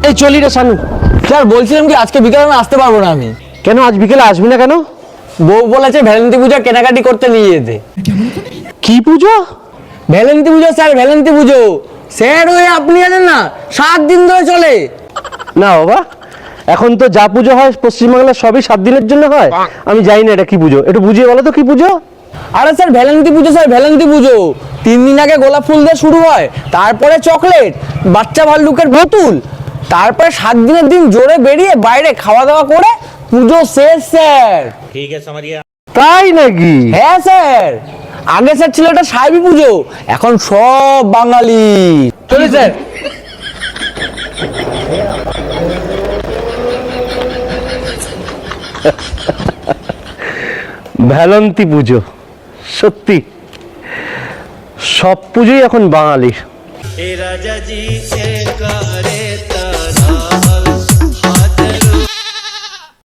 এই চলি রে শানু। স্যার বলছিলাম কি আজকে বিকেলে আমি আসতে পারবো না আমি। কেন আজ বিকেলে আসবি না কেন? বউ বলেছে ভ্যালেন্টি পূজা কেনাকাটি করতে নিয়ে যেতে। কি পুজো? ভ্যালেন্টি পুজো স্যার, ভ্যালেন্টি পুজো স্যার। ওই আপনি জানেন না 7 দিন ধরে চলে। না বাবা, এখন তো যা পুজো হয় পশ্চিমবাংলার সবই 7 দিনের জন্য হয়। আমি জানি না এটা কি পুজো, একটু বুঝিয়ে বলো তো কি পুজো। আরে স্যার ভ্যালেন্টি পুজো স্যার, ভ্যালেন্টি পুজো 3 দিন আগে গোলাপ ফুল দিয়ে শুরু হয়, তারপরে চকলেট, বাচ্চা ভাল্লুকের বোতল, তারপরে 7 দিনের দিন জোরে বেরিয়ে বাইরে খাওয়া দাওয়া করে পুজো শেষ স্যার। ठीक है समझिए। তাই নাকি? হ্যাঁ স্যার, আগে স্যার ছিল এটা সাহেবি পুজো, এখন সব বাঙালি। চলি স্যার। ভ্যালেন্টি পুজো, সত্যি সব পুজোই এখন বাঙালির। राजा जी के करे